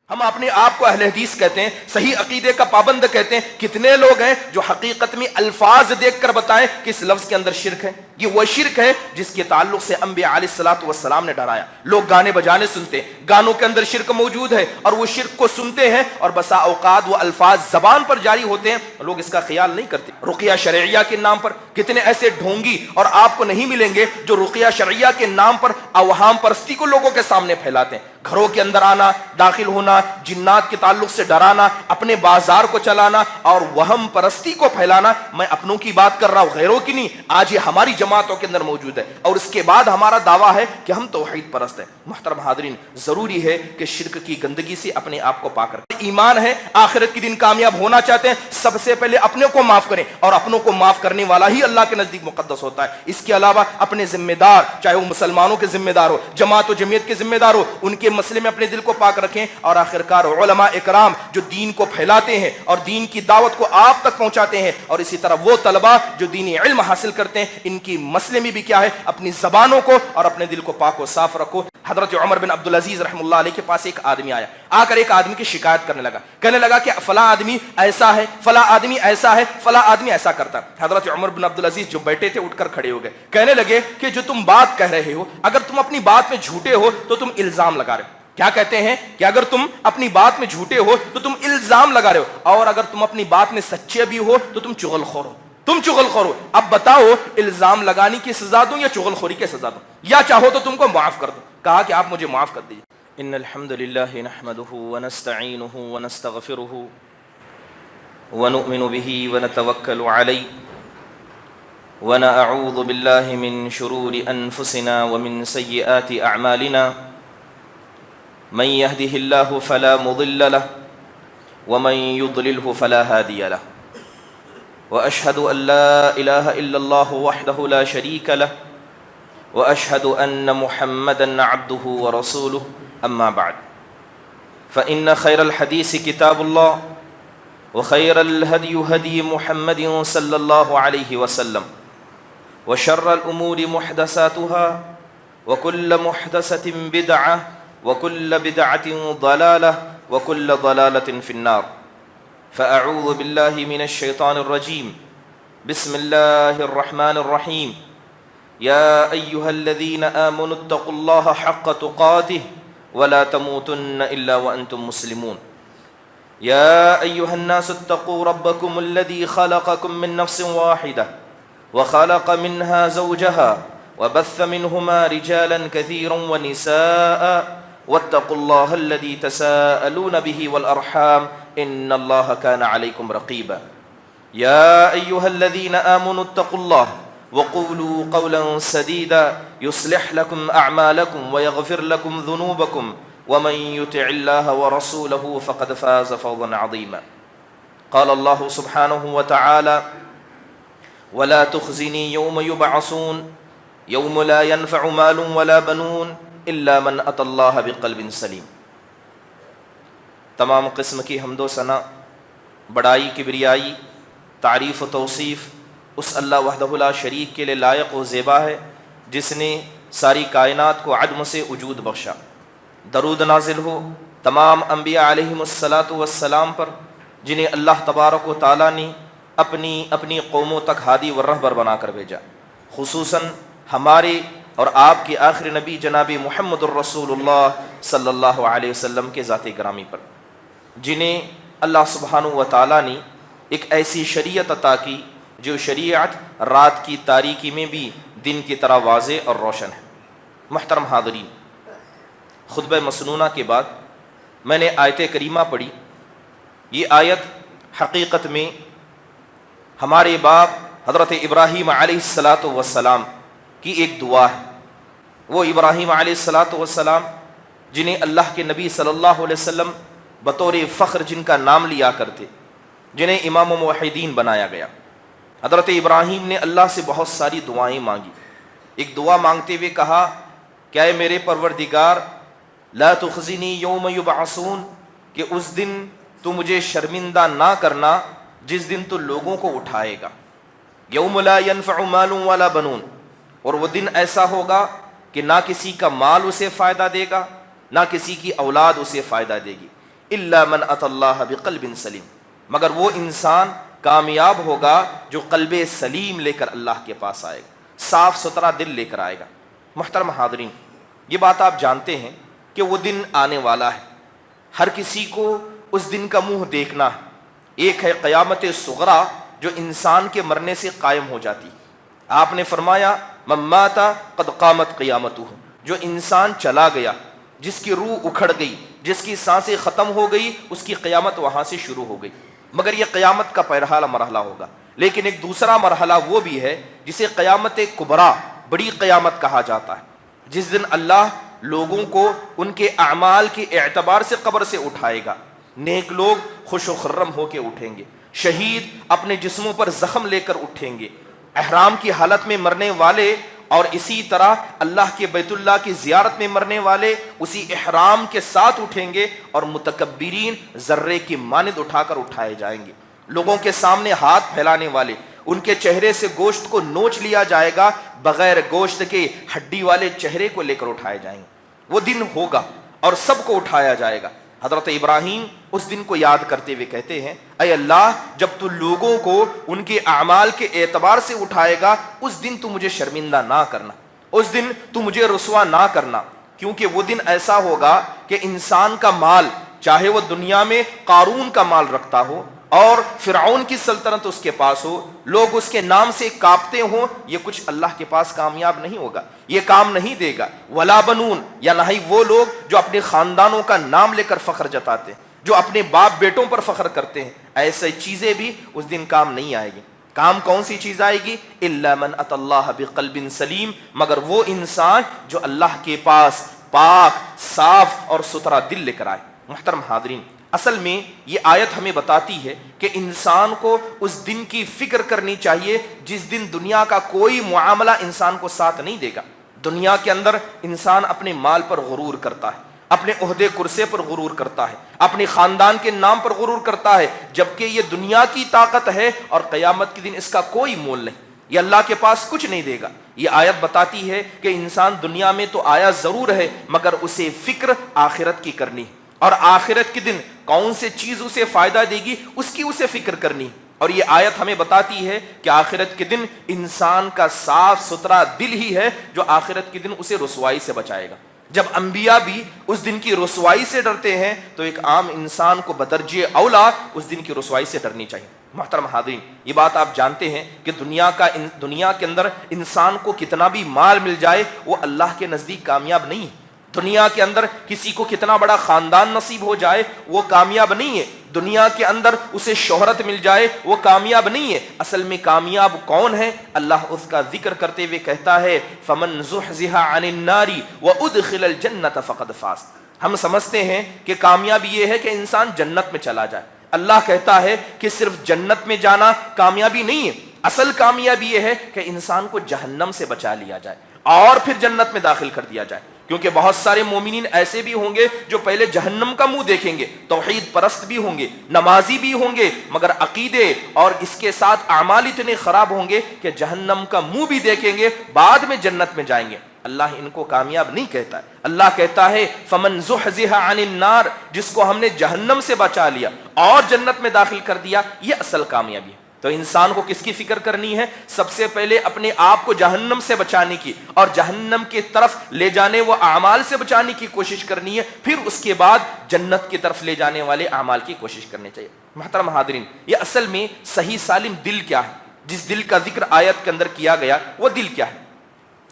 ہم اپنے آپ کو اہل حدیث کہتے ہیں، صحیح عقیدے کا پابند کہتے ہیں. کتنے لوگ ہیں جو حقیقت میں الفاظ دیکھ کر بتائیں کہ اس لفظ کے اندر شرک ہے. یہ وہ شرک ہے جس کے تعلق سے انبیاء علیہ الصلوۃ والسلام نے ڈرایا. لوگ گانے بجانے سنتے ہیں، گانوں کے اندر شرک موجود ہے اور وہ شرک کو سنتے ہیں اور بسا اوقات وہ الفاظ زبان پر جاری ہوتے ہیں، لوگ اس کا خیال نہیں کرتے. رقیہ شرعیہ کے نام پر کتنے ایسے ڈھونگی اور آپ کو نہیں ملیں گے جو رقیہ شرعیہ کے نام پر اوہام پرستی کو لوگوں کے سامنے پھیلاتے ہیں. گھروں کے اندر آنا، داخل ہونا، جنات کے تعلق سے ڈرانا، اپنے بازار کو چلانا اور وہم پرستی کو پھیلانا. میں اپنوں کی بات کر رہا ہوں، غیروں کی نہیں. آج یہ ہماری جماعتوں کے اندر موجود ہے اور اس کے بعد ہمارا دعویٰ ہے کہ ہم توحید پرست ہیں. محترم حاضرین، ضروری ہے کہ شرک کی گندگی سے اپنے آپ کو پاک رکھیں. ایمان ہے، آخرت کے دن کامیاب ہونا چاہتے ہیں، سب سے پہلے اپنے کو معاف کریں اور اپنوں کو معاف کرنے والا ہی اللہ کے نزدیک مقدس ہوتا ہے. اس کے علاوہ اپنے ذمہ دار، چاہے وہ مسلمانوں کے ذمہ دار ہو، جماعت و جمعیت کے ذمہ دار ہو، ان کے مسئلے میں اپنے دل کو پاک رکھیں. اور آخرکار علماء اکرام جو دین کو پھیلاتے ہیں اور دین کی دعوت کو آپ تک پہنچاتے ہیں، اور اسی طرح وہ طلباء جو دینی علم حاصل کرتے ہیں، ان کی مسئلے میں بھی کیا ہے، اپنی زبانوں کو اور اپنے دل کو پاک و صاف رکھو. حضرت عمر بن عبدالعزیز رحمہ اللہ علیہ کے پاس ایک آدمی آیا، آ کر ایک آدمی کی شکایت کرنے لگا، کہنے لگا کہ فلاں آدمی ایسا ہے، فلاں آدمی ایسا ہے، فلاں آدمی ایسا کرتا. حضرت عمر بن عبدالعزیز جو بیٹھے تھے اٹھ کر کھڑے ہو گئے، کہنے لگے کہ جو تم بات کہہ رہے ہو، اگر تم اپنی بات میں جھوٹے ہو تو تم الزام لگا رہے ہو. کیا کہتے ہیں کہ اگر تم اپنی بات میں جھوٹے ہو تو تم الزام لگا رہے ہو، اور اگر تم اپنی بات میں سچے بھی ہو تو تم چغل خور ہو. تم چغل خور ہو. اب بتاؤ، الزام لگانے کی سزا دوں یا چغل خوری کی سزا دوں، یا چاہو تو تم کو معاف کر دوں. کہا کہ آپ مجھے معاف کر دیجیے. ان الحمد للہ نحمده ونستعینه ونستغفره ونؤمن به ونتوکل علیہ ونعوذ باللہ من شرور انفسنا ومن سیئات اعمالنا. من يهده الله فلا مضل له ومن يضلله فلا هادي له. وأشهد أن لا إله إلا الله وحده لا شريك له وأشهد أن محمدًا عبده ورسوله. أما بعد، فإن خير الحديث كتاب الله وخير الهدي هدي محمد صلى الله عليه وسلم وشر الأمور محدثاتها وكل محدثة بدعة وكل بدعة ضلالة وكل ضلالة في النار. فأعوذ بالله من الشيطان الرجيم. بسم الله الرحمن الرحيم. يا أيها الذين آمنوا اتقوا الله حق تقاته ولا تموتن إلا وأنتم مسلمون. يا أيها الناس اتقوا ربكم الذي خلقكم من نفس واحدة وخلق منها زوجها وبث منهما رجالا كثيرا ونساء واتقوا الله الذي تساءلون به والأرحام إن الله كان عليكم رقيبا. يا أيها الذين آمنوا اتقوا الله وقولوا قولا سديدا يصلح لكم أعمالكم ويغفر لكم ذنوبكم ومن يطع الله ورسوله فقد فاز فوزا عظيما. قال الله سبحانه وتعالى ولا تخزني يوم يبعثون يوم لا ينفع مال ولا بنون الا من اتى اللہ بقلب سلیم. تمام قسم کی حمد و ثنا، بڑائی، کبریائی، تعریف و توصیف اس اللہ وحدہ لا شریک کے لیے لائق و زیبا ہے جس نے ساری کائنات کو عدم سے وجود بخشا. درود نازل ہو تمام انبیاء علیہم الصلاۃ والسلام پر جنہیں اللہ تبارک و تعالیٰ نے اپنی قوموں تک ہادی و رہبر بنا کر بھیجا، خصوصاً ہمارے اور آپ کے آخری نبی جناب محمد الرسول اللہ صلی اللہ علیہ وسلم کے ذات گرامی پر، جنہیں اللہ سبحانہ و تعالیٰ نے ایک ایسی شریعت عطا کی جو شریعت رات کی تاریکی میں بھی دن کی طرح واضح اور روشن ہے. محترم حاضرین، خطبہ مسنونہ کے بعد میں نے آیت کریمہ پڑھی. یہ آیت حقیقت میں ہمارے باپ حضرت ابراہیم علیہ الصلاۃ والسلام کی ایک دعا ہے. وہ ابراہیم علیہ الصلاۃ والسلام جنہیں اللہ کے نبی صلی اللہ علیہ وسلم بطور فخر جن کا نام لیا کرتے، جنہیں امام موحدین بنایا گیا. حضرت ابراہیم نے اللہ سے بہت ساری دعائیں مانگی. ایک دعا مانگتے ہوئے کہا کہ اے میرے پروردگار لا تخزنی یوم یبعثون، کہ اس دن تو مجھے شرمندہ نہ کرنا جس دن تو لوگوں کو اٹھائے گا. یوم لا ینفع مال ولا بنون، اور وہ دن ایسا ہوگا کہ نہ کسی کا مال اسے فائدہ دے گا، نہ کسی کی اولاد اسے فائدہ دے گی. الا من اتى اللہ بقلب سلیم، مگر وہ انسان کامیاب ہوگا جو قلب سلیم لے کر اللہ کے پاس آئے گا، صاف ستھرا دل لے کر آئے گا۔ محترم حاضرین، یہ بات آپ جانتے ہیں کہ وہ دن آنے والا ہے، ہر کسی کو اس دن کا منہ دیکھنا ہے۔ ایک ہے قیامت صغریٰ جو انسان کے مرنے سے قائم ہو جاتی، آپ نے فرمایا من مات قد قامت قیامتہ، جو انسان چلا گیا، جس کی روح اکھڑ گئی، جس کی سانسیں ختم ہو گئی، اس کی قیامت وہاں سے شروع ہو گئی۔ مگر یہ قیامت کا پہلا مرحلہ ہوگا، لیکن ایک دوسرا مرحلہ وہ بھی ہے جسے قیامت کبریٰ، بڑی قیامت کہا جاتا ہے، جس دن اللہ لوگوں کو ان کے اعمال کے اعتبار سے قبر سے اٹھائے گا۔ نیک لوگ خوش و خرم ہو کے اٹھیں گے، شہید اپنے جسموں پر زخم لے کر اٹھیں گے، احرام کی حالت میں مرنے والے اور اسی طرح اللہ کے بیت اللہ کی زیارت میں مرنے والے اسی احرام کے ساتھ اٹھیں گے، اور متکبرین ذرے کی مانند اٹھا کر اٹھائے جائیں گے۔ لوگوں کے سامنے ہاتھ پھیلانے والے، ان کے چہرے سے گوشت کو نوچ لیا جائے گا، بغیر گوشت کے ہڈی والے چہرے کو لے کر اٹھائے جائیں گے۔ وہ دن ہوگا اور سب کو اٹھایا جائے گا۔ حضرت ابراہیم اس دن کو یاد کرتے ہوئے کہتے ہیں، اے اللہ، جب تو لوگوں کو ان کے اعمال کے اعتبار سے اٹھائے گا، اس دن تو مجھے شرمندہ نہ کرنا، اس دن تو مجھے رسوا نہ کرنا، کیونکہ وہ دن ایسا ہوگا کہ انسان کا مال، چاہے وہ دنیا میں قارون کا مال رکھتا ہو اور فرعون کی سلطنت اس کے پاس ہو، لوگ اس کے نام سے کانپتے ہوں، یہ کچھ اللہ کے پاس کامیاب نہیں ہوگا، یہ کام نہیں دے گا۔ ولا بنون، یا نہ ہی وہ لوگ جو اپنے خاندانوں کا نام لے کر فخر جتاتے ہیں، جو اپنے باپ بیٹوں پر فخر کرتے ہیں، ایسے چیزیں بھی اس دن کام نہیں آئے گی۔ کام کون سی چیز آئے گی؟ الا من اتى اللہ بقلب سلیم، مگر وہ انسان جو اللہ کے پاس پاک، صاف اور ستھرا دل لے کر آئے۔ محترم حاضرین، اصل میں یہ آیت ہمیں بتاتی ہے کہ انسان کو اس دن کی فکر کرنی چاہیے جس دن دنیا کا کوئی معاملہ انسان کو ساتھ نہیں دے گا۔ دنیا کے اندر انسان اپنے مال پر غرور کرتا ہے، اپنے عہدے کرسے پر غرور کرتا ہے، اپنے خاندان کے نام پر غرور کرتا ہے، جبکہ یہ دنیا کی طاقت ہے اور قیامت کے دن اس کا کوئی مول نہیں، یہ اللہ کے پاس کچھ نہیں دے گا۔ یہ آیت بتاتی ہے کہ انسان دنیا میں تو آیا ضرور ہے، مگر اسے فکر آخرت کی کرنی ہے، اور آخرت کے دن کون سے چیز اسے فائدہ دے گی اس کی اسے فکر کرنی۔ اور یہ آیت ہمیں بتاتی ہے کہ آخرت کے دن انسان کا صاف ستھرا دل ہی ہے جو آخرت کے دن اسے رسوائی سے بچائے گا۔ جب انبیاء بھی اس دن کی رسوائی سے ڈرتے ہیں تو ایک عام انسان کو بدرجہ اولا اس دن کی رسوائی سے ڈرنی چاہیے۔ محترم حاضرین، یہ بات آپ جانتے ہیں کہ دنیا کے اندر انسان کو کتنا بھی مال مل جائے وہ اللہ کے نزدیک کامیاب نہیں ہے۔ دنیا کے اندر کسی کو کتنا بڑا خاندان نصیب ہو جائے وہ کامیاب نہیں ہے۔ دنیا کے اندر اسے شہرت مل جائے وہ کامیاب نہیں ہے۔ اصل میں کامیاب کون ہے؟ اللہ اس کا ذکر کرتے ہوئے کہتا ہے فمن زحزح عن النار وادخل الجنۃ فقد فاز۔ ہم سمجھتے ہیں کہ کامیابی یہ ہے کہ انسان جنت میں چلا جائے۔ اللہ کہتا ہے کہ صرف جنت میں جانا کامیابی نہیں ہے، اصل کامیابی یہ ہے کہ انسان کو جہنم سے بچا لیا جائے اور پھر جنت میں داخل کر دیا جائے۔ کیونکہ بہت سارے مومنین ایسے بھی ہوں گے جو پہلے جہنم کا منہ دیکھیں گے، توحید پرست بھی ہوں گے، نمازی بھی ہوں گے، مگر عقیدے اور اس کے ساتھ اعمال اتنے خراب ہوں گے کہ جہنم کا منہ بھی دیکھیں گے، بعد میں جنت میں جائیں گے۔ اللہ ان کو کامیاب نہیں کہتا ہے، اللہ کہتا ہے فمن زحزح عن النار، جس کو ہم نے جہنم سے بچا لیا اور جنت میں داخل کر دیا، یہ اصل کامیابی ہے۔ تو انسان کو کس کی فکر کرنی ہے؟ سب سے پہلے اپنے آپ کو جہنم سے بچانے کی اور جہنم کی طرف لے جانے وہ اعمال سے بچانے کی کوشش کرنی ہے، پھر اس کے بعد جنت کی طرف لے جانے والے اعمال کی کوشش کرنی چاہیے۔ محترم حاضرین، یہ اصل میں صحیح سالم دل کیا ہے؟ جس دل کا ذکر آیت کے اندر کیا گیا وہ دل کیا ہے؟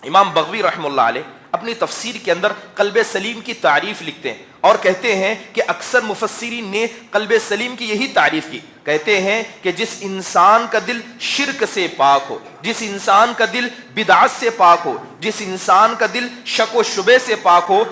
امام بغوی رحمہ اللہ علیہ اپنی تفسیر کے اندر قلب سلیم کی تعریف لکھتے ہیں اور کہتے ہیں کہ اکثر مفسرین نے قلب سلیم کی یہی تعریف کی، کہتے ہیں کہ جس انسان کا دل شرک سے پاک ہو، جس انسان کا دل بدعت سے پاک ہو، جس انسان کا دل شک و شبے سے پاک ہو،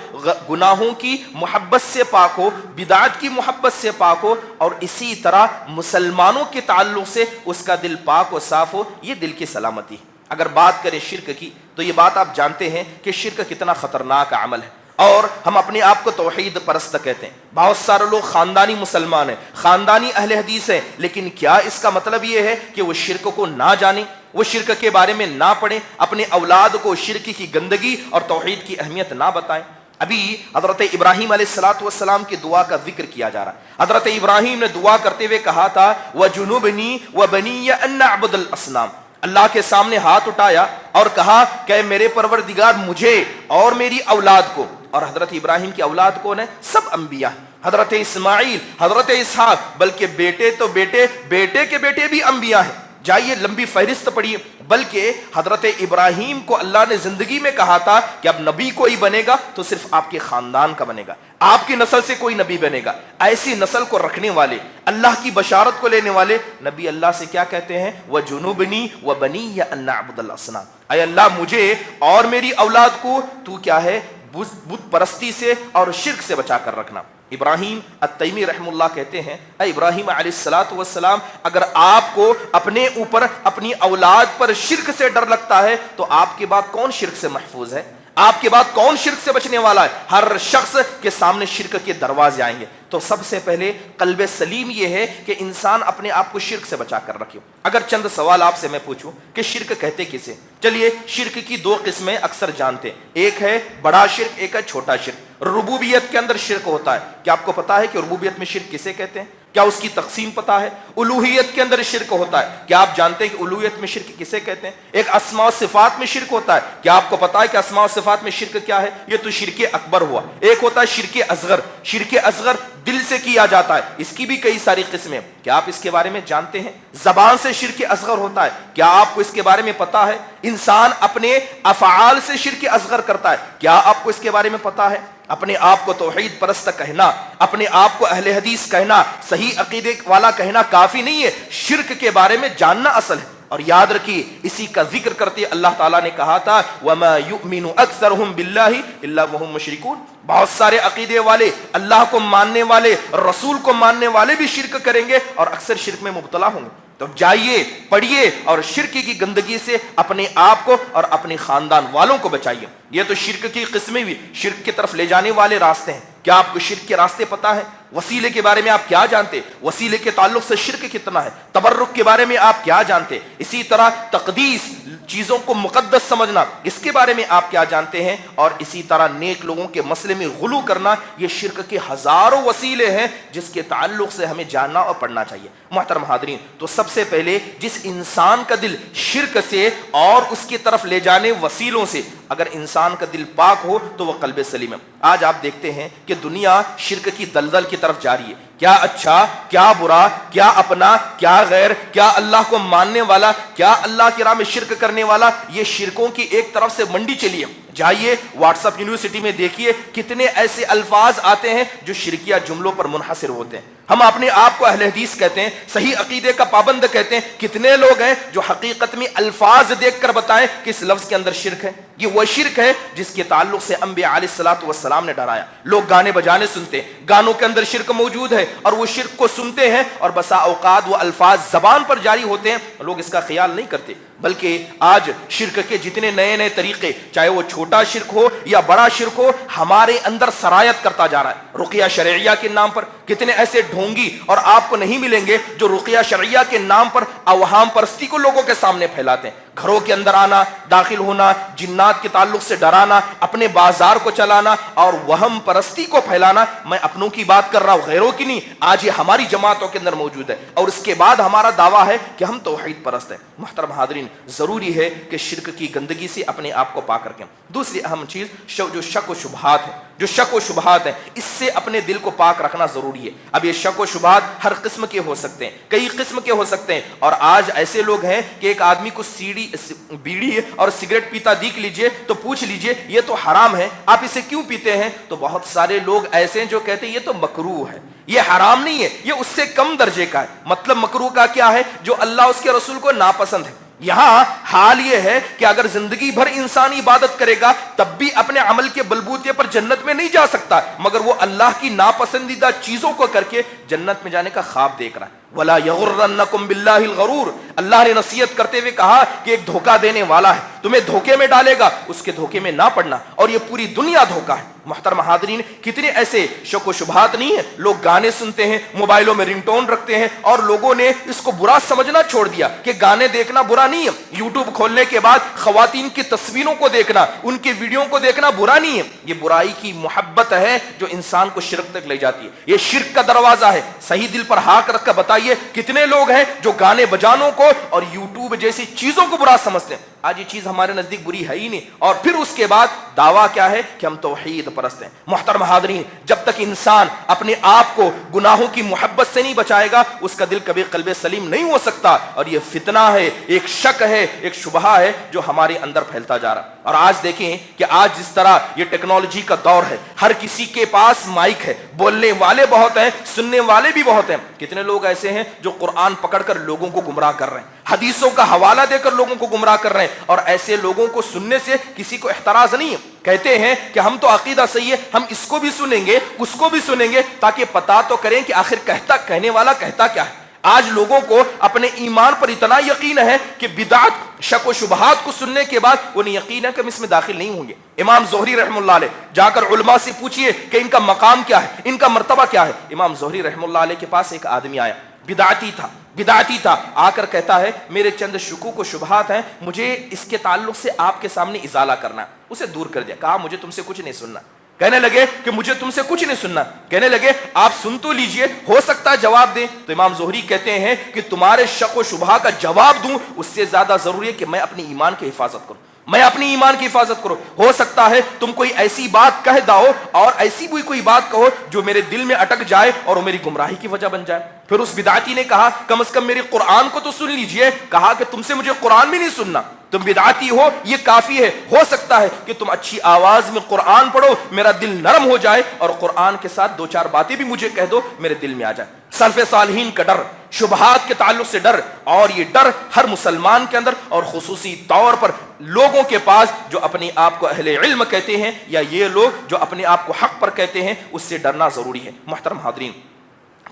گناہوں کی محبت سے پاک ہو، بدعت کی محبت سے پاک ہو، اور اسی طرح مسلمانوں کے تعلق سے اس کا دل پاک و صاف ہو، یہ دل کی سلامتی ہے۔ اگر بات کریں شرک کی تو یہ بات آپ جانتے ہیں کہ شرک کتنا خطرناک عمل ہے، اور ہم اپنے آپ کو توحید پرست کہتے ہیں۔ بہت سارے لوگ خاندانی مسلمان ہیں، خاندانی اہل حدیث ہیں، لیکن کیا اس کا مطلب یہ ہے کہ وہ شرک کو نہ جانیں، وہ شرک کے بارے میں نہ پڑھیں، اپنے اولاد کو شرک کی گندگی اور توحید کی اہمیت نہ بتائیں؟ ابھی حضرت ابراہیم علیہ الصلوۃ والسلام کی دعا کا ذکر کیا جا رہا ہے۔ حضرت ابراہیم نے دعا کرتے ہوئے کہا تھا وَجُنُبْنِي وَبَنِيَّ أَن نَعْبُدَ الْأَصْنَامَ، اللہ کے سامنے ہاتھ اٹھایا اور کہا کہ میرے پروردگار مجھے اور میری اولاد کو، اور حضرت ابراہیم کی اولاد کون ہے؟ سب انبیاء، حضرت اسماعیل، حضرت اسحاق، بلکہ بیٹے تو بیٹے، بیٹے کے بیٹے بھی انبیاء ہیں۔ جائیے لمبی فہرست پڑھیے۔ بلکہ حضرت ابراہیم کو اللہ نے زندگی میں کہا تھا کہ اب نبی کوئی بنے گا تو صرف آپ کے خاندان کا بنے گا، آپ کی نسل سے کوئی نبی بنے گا۔ ایسی نسل کو رکھنے والے، اللہ کی بشارت کو لینے والے نبی اللہ سے کیا کہتے ہیں؟ وَجُنُبْنِي وَبَنِيَّ أَن نَعْبُدَ الْأَصْنَامَ، اے اللہ مجھے اور میری اولاد کو تو کیا ہے؟ بت پرستی سے اور شرک سے بچا کر رکھنا۔ ابراہیم التیمی رحم اللہ کہتے ہیں اے ابراہیم علیہ الصلوۃ والسلام، اگر آپ کو اپنے اوپر اپنی اولاد پر شرک سے ڈر لگتا ہے تو آپ کے بعد کون شرک سے محفوظ ہے؟ آپ کے بعد کون شرک سے بچنے والا ہے؟ ہر شخص کے سامنے شرک کے دروازے آئیں گے۔ تو سب سے پہلے قلب سلیم یہ ہے کہ انسان اپنے آپ کو شرک سے بچا کر رکھے۔ اگر چند سوال آپ سے میں پوچھوں کہ شرک کہتے کسے؟ چلیے شرک کی دو قسمیں اکثر جانتے ہیں، ایک ہے بڑا شرک، ایک ہے چھوٹا شرک۔ ربوبیت کے اندر شرک ہوتا ہے، کیا آپ کو پتا ہے کہ ربوبیت میں شرک کسے کہتے ہیں؟ کیا اس کی تقسیم پتا ہے؟ الوہیت کے اندر شرک ہوتا ہے، کیا آپ جانتے ہیں کہ الوہیت میں شرک کسے کہتے ہیں؟ ایک اسماء و صفات میں شرک ہوتا ہے، کیا آپ کو پتا ہے کہ اسماء و صفات میں شرک کیا ہے؟ یہ تو شرک اکبر ہوا۔ ایک ہوتا ہے شرک اصغر، شرک اصغر دل سے کیا جاتا ہے، اس کی بھی کئی ساری قسمیں، کیا آپ اس کے بارے میں جانتے ہیں؟ زبان سے شرک اصغر ہوتا ہے، کیا آپ کو اس کے بارے میں پتا ہے؟ انسان اپنے افعال سے شرک اصغر کرتا ہے، کیا آپ کو اس کے بارے میں پتا ہے؟ اپنے آپ کو توحید پرست کہنا، اپنے آپ کو اہل حدیث کہنا، صحیح عقیدے والا کہنا کافی نہیں ہے، شرک کے بارے میں جاننا اصل ہے۔ اور یاد رکھیے اسی کا ذکر کرتے اللہ تعالیٰ نے کہا تھا وَمَا يُؤْمِنُ أَكْثَرُهُمْ بِاللَّهِ إِلَّا وَهُمْ مُشْرِكُونَ، بہت سارے عقیدے والے، اللہ کو ماننے والے، رسول کو ماننے والے بھی شرک کریں گے اور اکثر شرک میں مبتلا ہوں گے۔ تو جائیے پڑھیے اور شرک کی گندگی سے اپنے آپ کو اور اپنے خاندان والوں کو بچائیے۔ یہ تو شرک کی قسمیں بھی، شرک کی طرف لے جانے والے راستے ہیں۔ کیا آپ کو شرک کے راستے پتا ہے؟ وسیلے کے بارے میں آپ کیا جانتے؟ وسیلے کے تعلق سے شرک کتنا ہے؟ تبرک کے بارے میں آپ کیا جانتے؟ اسی طرح تقدیس، چیزوں کو مقدس سمجھنا، اس کے بارے میں آپ کیا جانتے ہیں؟ اور اسی طرح نیک لوگوں کے مسئلے میں غلو کرنا، یہ شرک کے ہزاروں وسیلے ہیں جس کے تعلق سے ہمیں جاننا اور پڑھنا چاہیے۔ محترم حاضرین، تو سب سے پہلے جس انسان کا دل شرک سے اور اس کی طرف لے جانے وسیلوں سے اگر انسان کا دل پاک ہو تو وہ قلب سلیم ہے۔ آج آپ دیکھتے ہیں کہ دنیا شرک کی دلدل کی طرف جاری ہے، کیا اچھا کیا برا، کیا اپنا کیا غیر، کیا اللہ کو ماننے والا، کیا اللہ کی راہ میں شرک کرنے والا، یہ شرکوں کی ایک طرف سے منڈی چلی ہے۔ جائیے واٹس ایپ یونیورسٹی میں دیکھیے کتنے ایسے الفاظ آتے ہیں جو شرکیہ جملوں پر منحصر ہوتے ہیں۔ ہم اپنے آپ کو اہل حدیث کہتے ہیں، صحیح عقیدے کا پابند کہتے ہیں، کتنے لوگ ہیں جو حقیقت میں الفاظ دیکھ کر بتائیں کہ اس لفظ کے اندر شرک ہے۔ یہ وہ شرک ہے جس کے تعلق سے انبیاء علیہ الصلوۃ والسلام نے ڈرایا۔ لوگ گانے بجانے سنتے ہیں، گانوں کے اندر شرک موجود ہے اور وہ شرک کو سنتے ہیں اور بسا اوقات وہ الفاظ زبان پر جاری ہوتے ہیں، لوگ اس کا خیال نہیں کرتے۔ بلکہ آج شرک کے جتنے نئے نئے طریقے، چاہے وہ چھوٹا شرک ہو یا بڑا شرک ہو، ہمارے اندر سرایت کرتا جا رہا ہے۔ رقیہ شرعیہ کے نام پر کتنے ایسے ڈھونگی اور آپ کو نہیں ملیں گے جو رقیہ شرعیہ کے نام پر اوہام پرستی کو لوگوں کے سامنے پھیلاتے ہیں۔ گھروں کے اندر آنا، داخل ہونا، جنات کے تعلق سے ڈرانا، اپنے بازار کو چلانا اور وہم پرستی کو پھیلانا۔ میں اپنوں کی بات کر رہا ہوں، غیروں کی نہیں۔ آج یہ ہماری جماعتوں کے اندر موجود ہے اور اس کے بعد ہمارا دعویٰ ہے کہ ہم توحید پرست ہیں۔ محترم حاضرین، ضروری ہے کہ شرک کی گندگی سے اپنے آپ کو پاک رکھیں۔ دوسری اہم چیز جو شک و شبہات ہے، جو شک و شبہات ہیں، اس سے اپنے دل کو پاک رکھنا ضروری ہے۔ اب یہ شک و شبہات ہر قسم کے ہو سکتے ہیں، کئی قسم کے ہو سکتے ہیں، اور آج ایسے لوگ ہیں کہ ایک آدمی کو بیڑی اور سگریٹ پیتا دیکھ لیجئے تو پوچھ لیجئے یہ تو حرام ہے، آپ اسے کیوں پیتے ہیں؟ تو بہت سارے لوگ ایسے ہیں جو کہتے ہیں یہ تو مکروہ ہے، یہ حرام نہیں ہے، یہ اس سے کم درجے کا ہے۔ مطلب مکروہ کا کیا ہے؟ جو اللہ اس کے رسول کو ناپسند ہے۔ یہاں حال یہ ہے کہ اگر زندگی بھر انسان عبادت کرے گا تب بھی اپنے عمل کے بلبوتے پر جنت میں نہیں جا سکتا، مگر وہ اللہ کی ناپسندیدہ چیزوں کو کر کے جنت میں جانے کا خواب دیکھ رہا ہے۔ وَلَا يَغُرَّنَّكُمْ بِاللَّهِ الْغَرُورُ، اللہ نے نصیحت کرتے ہوئے کہا کہ ایک دھوکہ دینے والا ہے، تمہیں دھوکے میں ڈالے گا، اس کے دھوکے میں نہ پڑنا، اور یہ پوری دنیا دھوکہ ہے۔ محترم حاضرین، کتنے ایسے شک و شبہات نہیں ہیں، لوگ گانے سنتے ہیں، موبائلوں میں رنگ ٹون رکھتے ہیں، اور لوگوں نے اس کو برا سمجھنا چھوڑ دیا کہ گانے دیکھنا برا نہیں ہے، یوٹیوب کھولنے کے بعد خواتین کی تصویروں کو دیکھنا، ان کی ویڈیو کو دیکھنا برا نہیں ہے، یہ برائی کی محبت ہے جو انسان کو شرک تک لے جاتی ہے، یہ شرک کا دروازہ ہے۔ صحیح دل پر ہاتھ رکھ کر بتائیے کتنے لوگ ہیں جو گانے بجانوں کو اور یوٹیوب جیسی چیزوں کو برا سمجھتے ہیں؟ آج یہ چیز ہمارے نزدیک بری ہے ہی نہیں، اور پھر اس کے بعد دعویٰ کیا ہے کہ ہم توحید پرست ہیں۔ محترم حاضرین، جب تک انسان اپنے آپ کو گناہوں کی محبت سے نہیں بچائے گا، اس کا دل کبھی قلب سلیم نہیں ہو سکتا، اور یہ فتنہ ہے، ایک شک ہے، ایک شبہہ ہے جو ہمارے اندر پھیلتا جا رہا ہے۔ اور آج دیکھیں کہ آج جس طرح یہ ٹیکنالوجی کا دور ہے، ہر کسی کے پاس مائک ہے، بولنے والے بہت ہیں، سننے والے بھی بہت ہیں۔ کتنے لوگ ایسے ہیں جو قرآن پکڑ کر لوگوں کو گمراہ کر رہے ہیں، حدیثوں کا حوالہ دے کر لوگوں کو گمراہ کر رہے ہیں، اور ایسے لوگوں کو سننے سے کسی کو احتراز نہیں ہے۔ کہتے ہیں کہ ہم تو عقیدہ صحیح ہے، ہم اس کو بھی سنیں گے، اس کو بھی سنیں گے، تاکہ پتا تو کریں کہ آخر کہنے والا کہتا کیا ہے۔ آج لوگوں کو اپنے ایمان پر اتنا یقین ہے کہ بدعت، شک و شبہات کو سننے کے بعد انہیں یقین ہے کہ ہم اس میں داخل نہیں ہوں گے۔ امام زہری رحم اللہ علیہ، جا کر علماء سے پوچھئے کہ ان کا مقام کیا ہے، ان کا مرتبہ کیا ہے۔ امام زہری رحم اللہ علیہ کے پاس ایک آدمی آیا، بدعتی تھا، آ کر کہتا ہے میرے چند شکوک و شبہات ہیں، مجھے اس کے تعلق سے آپ کے سامنے ازالہ کرنا ہے۔ اسے دور کر دیا، کہا مجھے تم سے کچھ نہیں سننا۔ کہنے لگے کہ مجھے تم سے کچھ نہیں سننا، کہنے لگے آپ سن تو لیجئے، ہو سکتا ہے جواب دیں۔ تو امام زہری کہتے ہیں کہ تمہارے شک و شبہ کا جواب دوں اس سے زیادہ ضروری ہے کہ میں اپنی ایمان کی حفاظت کروں، میں اپنی ایمان کی حفاظت کروں۔ ہو سکتا ہے تم کوئی ایسی بات کہہ داؤ اور ایسی کوئی بات کہو جو میرے دل میں اٹک جائے اور وہ میری گمراہی کی وجہ بن جائے۔ پھر اس بدعتی نے کہا کم از کم میرے قرآن کو تو سن لیجئے۔ کہا کہ تم سے مجھے قرآن بھی نہیں سننا، تم بدعتی ہو یہ کافی ہے، ہو سکتا ہے کہ تم اچھی آواز میں قرآن پڑھو، میرا دل نرم ہو جائے اور قرآن کے ساتھ دو چار باتیں بھی مجھے کہہ دو، میرے دل میں آ جائے۔ سلف صالحین کا ڈر، شبہات کے تعلق سے ڈر، اور یہ ڈر ہر مسلمان کے اندر اور خصوصی طور پر لوگوں کے پاس جو اپنے آپ کو اہل علم کہتے ہیں یا یہ لوگ جو اپنے آپ کو حق پر کہتے ہیں، اس سے ڈرنا ضروری ہے۔ محترم حاضرین،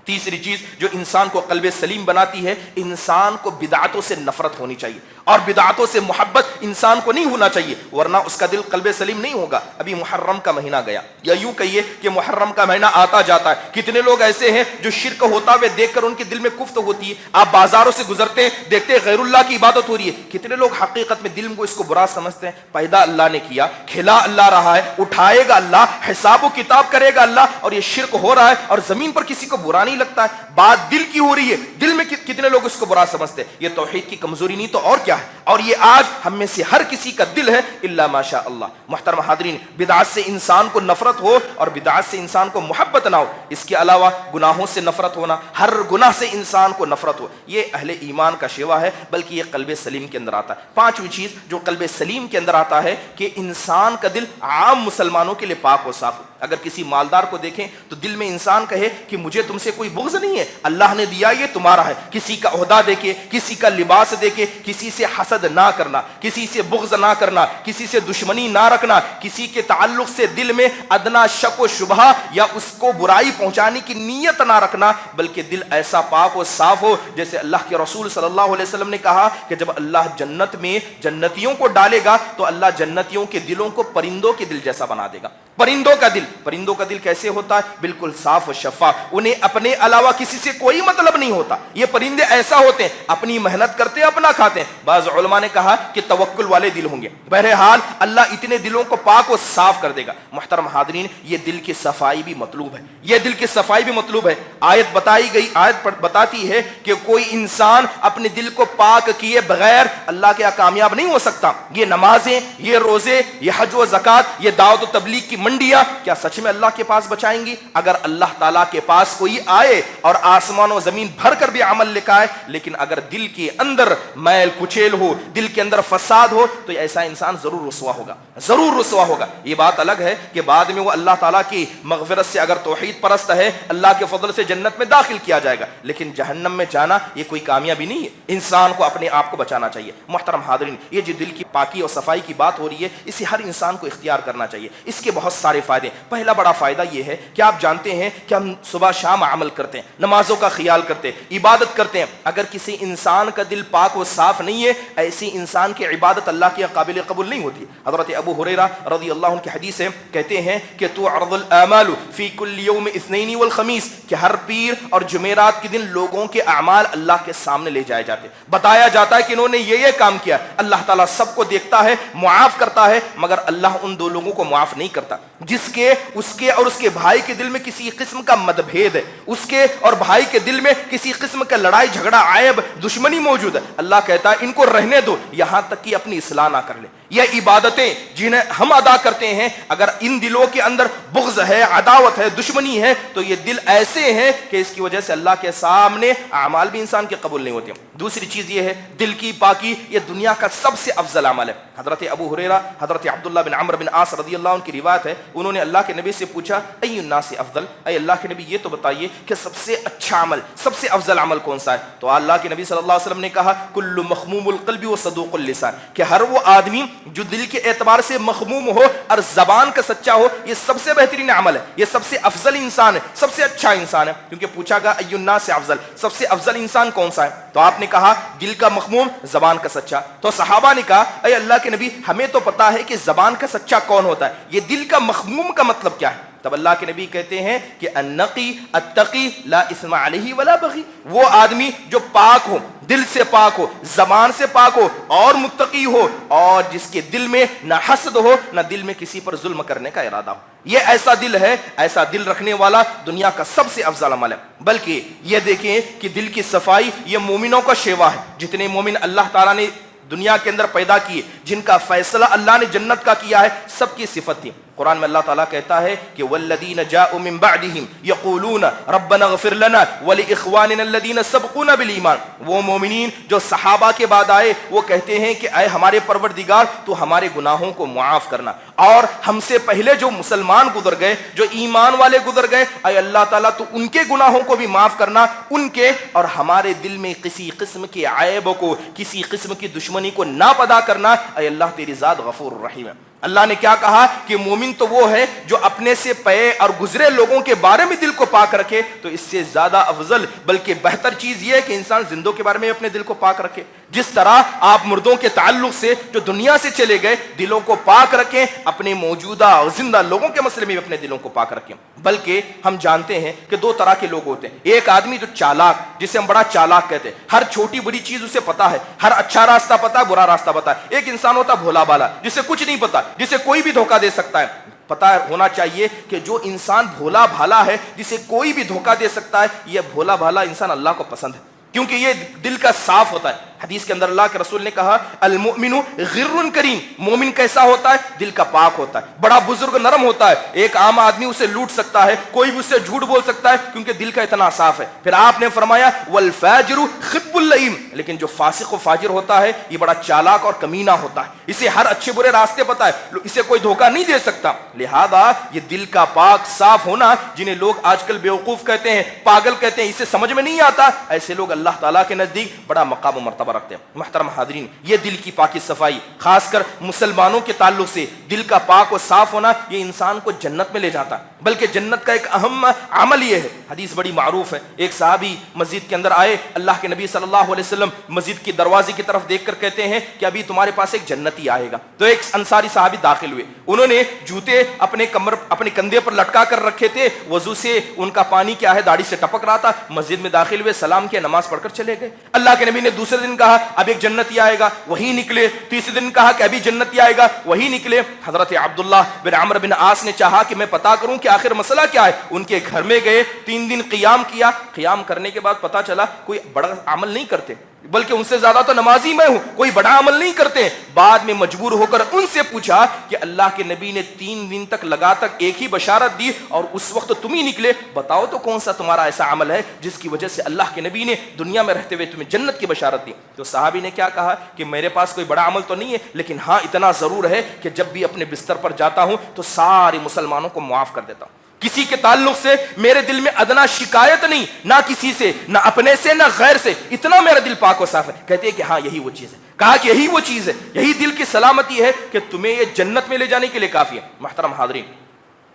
تیسری چیز جو انسان کو قلب سلیم بناتی ہے، انسان کو بدعتوں سے نفرت ہونی چاہیے، اور بدعتوں سے محبت انسان کو نہیں ہونا چاہیے، ورنہ اس کا دل قلب سلیم نہیں ہوگا۔ ابھی محرم کا مہینہ گیا، یا یوں کہیے کہ محرم کا مہینہ آتا جاتا ہے، کتنے لوگ ایسے ہیں جو شرک ہوتا ہوئے دیکھ کر ان کے دل میں کفر ہوتی ہے۔ آپ بازاروں سے گزرتے ہیں، دیکھتے ہیں غیر اللہ کی عبادت ہو رہی ہے، کتنے لوگ حقیقت میں دل کو اس کو برا سمجھتے ہیں۔ پیدا اللہ نے کیا، کھلا اللہ رہا ہے، اٹھائے گا اللہ، حساب و کتاب کرے گا اللہ، اور یہ شرک ہو رہا ہے اور زمین پر کسی کو برا نہیں لگتا ہے۔ بات دل کی ہو رہی ہے، دل میں کتنے لوگ اس کو برا سمجھتے ہیں۔ یہ توحید کی کمزوری نہیں تو اور کیا ہے، اور یہ آج ہم میں سے ہر کسی کا دل ہے الا ماشاء اللہ۔ محترم حاضرین، بدعت سے انسان کو نفرت ہو اور بدعت سے انسان کو محبت نہ ہو، اس کے علاوہ گناہوں سے نفرت ہونا، ہر گناہ سے انسان کو نفرت ہو، یہ اہل ایمان کا شیوا ہے، بلکہ یہ قلب سلیم کے اندر آتا ہے۔ پانچویں چیز جو قلب سلیم کے اندر آتا ہے کہ انسان کا دل عام مسلمانوں کے لیے پاک و صاف ہو۔ اگر کسی مالدار کو دیکھیں تو دل میں انسان کہے کہ مجھے تم سے کوئی بغض نہیں ہے، اللہ نے دیا یہ تمہارا ہے۔ کسی کا عہدہ دیکھے، کسی کا لباس دیکھے، کسی سے حسد نہ کرنا، کسی سے بغض نہ کرنا، کسی سے دشمنی نہ رکھنا، کسی کے تعلق سے دل میں ادنا شک و شبہ یا اس کو برائی پہنچانے کی نیت نہ رکھنا، بلکہ دل ایسا پاک و صاف ہو جیسے اللہ کے رسول صلی اللہ علیہ وسلم نے کہا کہ جب اللہ جنت میں جنتیوں کو ڈالے گا تو اللہ جنتیوں کے دلوں کو پرندوں کے دل جیسا بنا دے گا۔ پرندوں کا دل کیسے ہوتا ہے؟ بالکل صاف و شفاف، انہیں اپنے علاوہ کسی سے کوئی مطلب نہیں ہوتا۔ یہ پرندے ایسا ہوتے ہیں، اپنی محنت کرتے ہیں، اپنا کھاتے ہیں۔ بعض علماء نے کہا کہ توکل والے دل ہوں گے۔ بہرحال اللہ اتنے دلوں کو پاک و صاف کر دے گا۔ محترم حاضرین، یہ دل کی صفائی بھی مطلوب ہے، یہ دل کی صفائی بھی مطلوب ہے۔ آیت بتائی گئی، آیت بتاتی ہے کہ کوئی انسان اپنے دل کو پاک کیے بغیر اللہ کے کامیاب نہیں ہو سکتا۔ یہ نمازیں، یہ روزے، یہ حج و زکات، یہ دعوت و تبلیغ کی منڈیاں کیا سچ میں اللہ کے پاس بچائیں گی؟ اگر اللہ تعالیٰ کے پاس کوئی آئے اور آسمان و زمین بھر کر بھی عمل لکھائے، لیکن اگر دل کے اندر میل کچیل ہو، دل کے اندر فساد ہو، تو ایسا انسان ضرور رسوا ہوگا، ضرور رسوا ہوگا۔ یہ بات الگ ہے کہ بعد میں وہ اللہ تعالیٰ کی مغفرت سے اگر توحید پرست ہے، اللہ کے فضل سے جنت میں داخل کیا جائے گا، لیکن جہنم میں جانا یہ کوئی کامیابی نہیں ہے۔ انسان کو اپنے آپ کو بچانا چاہیے۔ محترم حاضرین، یہ جو دل کی پاکی اور صفائی کی بات ہو رہی ہے، اسے ہر انسان کو اختیار کرنا چاہیے۔ اس کے بہت بہت سارے فائدے ہیں۔ پہلا بڑا فائدہ یہ ہے کہ آپ جانتے ہیں کہ ہم صبح شام عمل کرتے ہیں، نمازوں کا خیال کرتے ہیں، عبادت کرتے ہیں، اگر کسی انسان کا دل پاک و صاف نہیں ہے، ایسی انسان کی عبادت اللہ کے قابل قبول نہیں ہوتی۔ حضرت ابو ہریرہ رضی اللہ عنہ کی حدیث ہے، کہتے ہیں کہ تعرض الاعمال فی کل یوم اثنین والخمیس، کہ ہر پیر اور جمعرات کے دن لوگوں کے اعمال اللہ کے سامنے لے جائے جاتے، بتایا جاتا ہے کہ انہوں نے یہ کام کیا۔ اللہ تعالیٰ سب کو دیکھتا ہے، معاف کرتا ہے، مگر اللہ ان دو لوگوں کو معاف نہیں کرتا جس کے اس کے بھائی کے دل میں کسی قسم کا متبھید ہے، اس کے اور بھائی کے دل میں کسی قسم کا لڑائی جھگڑا عیب دشمنی موجود ہے۔ اللہ کہتا ہے ان کو رہنے دو یہاں تک کہ اپنی اصلاح نہ کر لے۔ یہ عبادتیں جنہیں ہم ادا کرتے ہیں، اگر ان دلوں کے اندر بغض ہے، عداوت ہے، دشمنی ہے، تو یہ دل ایسے ہیں کہ اس کی وجہ سے اللہ کے سامنے اعمال بھی انسان کے قبول نہیں ہوتے۔ دوسری چیز یہ ہے دل کی پاکی، یہ دنیا کا سب سے افضل عمل ہے۔ حضرت ابو ہریرہ، حضرت عبداللہ بن عمرو بن عاص رضی اللہ عنہ کی روایت ہے، انہوں نے اللہ کے نبی سے پوچھا ای الناس افضل، اے اللہ کے نبی یہ تو بتائیے کہ سب سے اچھا عمل، سب سے افضل عمل کون سا ہے؟ تو اللہ کے نبی صلی اللہ علیہ وسلم نے کہا کل مخموم القلب و صدوق اللسان، کہ ہر وہ آدمی جو دل کے اعتبار سے مخموم ہو اور زبان کا سچا ہو، یہ سب سے بہترین عمل ہے، یہ سب سے افضل انسان ہے، سب سے اچھا انسان ہے۔ کیونکہ پوچھا گیا ای الناس افضل، سب سے افضل انسان کون سا ہے؟ تو آپ نے کہا دل کا مخموم، زبان کا سچا۔ تو صحابہ نے کہا اے اللہ کے نبی ہمیں تو پتا ہے کہ زبان کا سچا کون ہوتا ہے، یہ دل کا مخموم کا مطلب کیا ہے؟ تب اللہ کے نبی کہتے ہیں کہ النقی التقی لا اثم علیہ ولا بغی، وہ آدمی جو پاک ہو، دل سے پاک ہو، زبان سے پاک ہو اور متقی ہو، اور جس کے دل میں نہ حسد ہو، نہ دل میں کسی پر ظلم کرنے کا ارادہ ہو۔ یہ ایسا دل ہے، ایسا دل رکھنے والا دنیا کا سب سے افضل عمل ہے۔ بلکہ یہ دیکھیں کہ دل کی صفائی یہ مومنوں کا شیوا ہے۔ جتنے مومن اللہ تعالیٰ نے دنیا کے اندر پیدا کیے، جن کا فیصلہ اللہ نے جنت کا کیا ہے، سب کی صفت تھی۔ قرآن میں اللہ تعالیٰ کہتا ہے کہ والذین جاءوا من بعدہم یقولون ربنا اغفر لنا ولاخواننا الذین سبقونا بالایمان، وہ مومنین جو صحابہ کے بعد آئے وہ کہتے ہیں کہ اے ہمارے پروردگار تو ہمارے گناہوں کو معاف کرنا، اور ہم سے پہلے جو مسلمان گزر گئے، جو ایمان والے گزر گئے، اے اللہ تعالیٰ تو ان کے گناہوں کو بھی معاف کرنا، ان کے اور ہمارے دل میں کسی قسم کے عیب کو، کسی قسم کی دشمنی کو نہ پیدا کرنا، اے اللہ تیری ذات غفور الرحیم ہے۔ اللہ نے کیا کہا کہ مومن تو وہ ہے جو اپنے سے پے اور گزرے لوگوں کے بارے میں دل کو پاک رکھے، تو اس سے زیادہ افضل بلکہ بہتر چیز یہ ہے کہ انسان زندوں کے بارے میں اپنے دل کو پاک رکھے۔ جس طرح آپ مردوں کے تعلق سے جو دنیا سے چلے گئے دلوں کو پاک رکھیں، اپنے موجودہ اور زندہ لوگوں کے مسئلے میں اپنے دلوں کو پاک رکھیں۔ بلکہ ہم جانتے ہیں کہ دو طرح کے لوگ ہوتے ہیں، ایک آدمی جو چالاک، جسے ہم بڑا چالاک کہتے ہیں، ہر چھوٹی بڑی چیز اسے پتا ہے، ہر اچھا راستہ پتا ہے، برا راستہ پتا ہے۔ ایک انسان ہوتا ہے بھولا بالا، جسے کچھ نہیں پتا، جسے کوئی بھی دھوکہ دے سکتا ہے۔ پتا ہونا چاہیے کہ جو انسان بھولا بھالا ہے، جسے کوئی بھی دھوکہ دے سکتا ہے، یہ بھولا بھالا انسان اللہ کو پسند ہے، کیونکہ یہ دل کا صاف ہوتا ہے۔ حدیث کے اندر اللہ کے رسول نے کہا المؤمن غر کریم، مومن کیسا ہوتا ہے؟ دل کا پاک ہوتا ہے، بڑا بزرگ نرم ہوتا ہے، ایک عام آدمی اسے لوٹ سکتا ہے، کوئی بھی اسے جھوٹ بول سکتا ہے، کیونکہ دل کا اتنا صاف ہے۔ پھر آپ نے فرمایا والفاجر خب اللئیم، لیکن جو فاسق و فاجر ہوتا ہے یہ بڑا چالاک اور کمینہ ہوتا ہے، اسے ہر اچھے برے راستے پتا ہے، اسے کوئی دھوکہ نہیں دے سکتا۔ لہذا یہ دل کا پاک صاف ہونا، جنہیں لوگ آج کل بیوقوف کہتے ہیں، پاگل کہتے ہیں، اسے سمجھ میں نہیں آتا، ایسے لوگ اللہ تعالیٰ کے نزدیک بڑا مقام و مرتبہ رکھتے ہیں۔ محترم حاضرین، یہ دل کی پاکی صفائی خاص کر مسلمانوں کے تعلق سے دل کا پاک و صاف ہونا، یہ انسان کو جنت میں لے جاتا ہے۔ بلکہ جنت کا ایک اہم عمل یہ ہے، حدیث بڑی معروف ہے، ایک صحابی مسجد کے اندر آئے، اللہ کے نبی صلی اللہ علیہ وسلم مسجد کی دروازے کی طرف دیکھ کر کہتے ہیں کہ ابھی تمہارے پاس ایک جنتی آئے گا۔ تو ایک انصاری صحابی داخل ہوئے، انہوں نے جوتے اپنے کندھے پر لٹکا کر رکھے تھے، وضو سے ان کا پانی کیا ہے داڑھی سے ٹپک رہا تھا، مسجد میں داخل ہوئے، سلام کیا، نماز پڑھ کر چلے گئے۔ اللہ کے نبی نے دوسرے دن کہا اب ایک جنتی آئے گا، وہی نکلے۔ تیسرے دن کہا کہ ابھی جنتی آئے گا، وہی نکلے۔ حضرت عبداللہ بن عمرو بن عاص نے چاہا کہ میں پتا کروں کہ آخر مسئلہ کیا ہے، ان کے گھر میں گئے، 3 دن قیام کیا، قیام کرنے کے بعد پتا چلا کوئی بڑا عمل نہیں کرتے، بلکہ ان سے زیادہ تو نمازی میں ہوں، کوئی بڑا عمل نہیں کرتے۔ بعد میں مجبور ہو کر ان سے پوچھا کہ اللہ کے نبی نے 3 دن تک لگاتار ایک ہی بشارت دی اور اس وقت تم ہی نکلے، بتاؤ تو کون سا تمہارا ایسا عمل ہے جس کی وجہ سے اللہ کے نبی نے دنیا میں رہتے ہوئے تمہیں جنت کی بشارت دی؟ تو صحابی نے کیا کہا کہ میرے پاس کوئی بڑا عمل تو نہیں ہے، لیکن ہاں اتنا ضرور ہے کہ جب بھی اپنے بستر پر جاتا ہوں تو سارے مسلمانوں کو معاف کر دیتا ہوں، کسی کے تعلق سے میرے دل میں ادنا شکایت نہیں، نہ کسی سے، نہ اپنے سے، نہ غیر سے، اتنا میرا دل پاک و صاف ہے۔ کہتے ہیں کہ ہاں یہی وہ چیز ہے، کہا کہ یہی وہ چیز ہے، یہی دل کی سلامتی ہے کہ تمہیں یہ جنت میں لے جانے کے لیے کافی ہے۔ محترم حاضرین،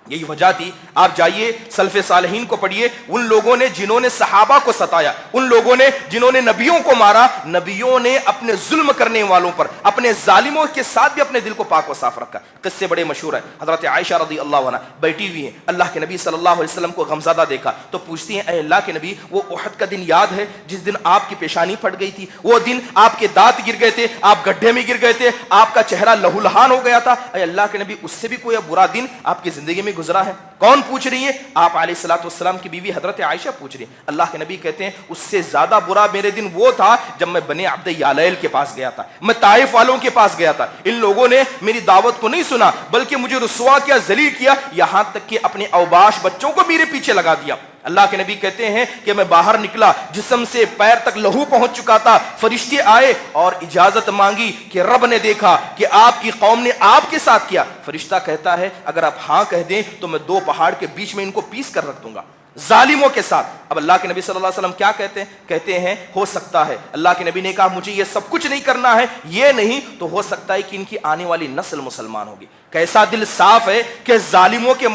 یہی وجہ تھی. آپ جائیے سلف صالحین کو پڑھیے, ان لوگوں نے جنہوں نے صحابہ کو ستایا, ان لوگوں نے جنہوں نے نبیوں کو مارا, نبیوں نے اپنے ظلم کرنے والوں پر, اپنے ظالموں کے ساتھ بھی اپنے دل کو پاک و صاف رکھا. قصے بڑے مشہور ہیں. حضرت عائشہ رضی اللہ عنہا بیٹھی ہوئی ہیں, اللہ کے نبی صلی اللہ علیہ وسلم کو غمزدہ دیکھا تو پوچھتی ہیں, اے اللہ کے نبی, وہ احد کا دن یاد ہے جس دن آپ کی پیشانی پھٹ گئی تھی, وہ دن آپ کے دانت گر گئے تھے, آپ گڈھے میں گر گئے تھے, آپ کا چہرہ لہو لہان ہو گیا تھا, اے اللہ کے نبی اس سے بھی کوئی برا دن آپ کی زندگی میں گزرا ہے؟ کون پوچھ رہی ہے؟ آپ علیہ الصلوۃ والسلام کی بیوی حضرت عائشہ پوچھ رہی ہیں. اللہ کے نبی کہتے ہیں اس سے زیادہ برا میرے دن وہ تھا جب میں بنی عبد یالیل کے پاس گیا تھا, میں طائف والوں کے پاس گیا تھا. ان لوگوں نے میری دعوت کو نہیں سنا بلکہ مجھے رسوا کیا, ذلیل کیا, یہاں تک کہ اپنے اوباش بچوں کو میرے پیچھے لگا دیا. اللہ کے نبی کہتے ہیں کہ میں باہر نکلا, جسم سے پیر تک لہو پہنچ چکا تھا. فرشتے آئے اور اجازت مانگی کہ رب نے دیکھا کہ آپ کی قوم نے آپ کے ساتھ کیا. فرشتہ کہتا ہے اگر آپ ہاں کہہ دیں تو میں 2 پہاڑ کے بیچ میں ان کو پیس کر رکھ دوں گا, ظالموں کے ساتھ. اب اللہ کے نبی صلی اللہ علیہ وسلم کیا کہتے ہیں؟ کہتے ہیں ہو سکتا ہے, اللہ کے نبی نے کہا مجھے یہ سب کچھ نہیں کرنا ہے, یہ نہیں تو ہو سکتا ہے کہ ان کی آنے والی نسل مسلمان ہوگی. کیسا دل صاف ہے کہ ظالموں کے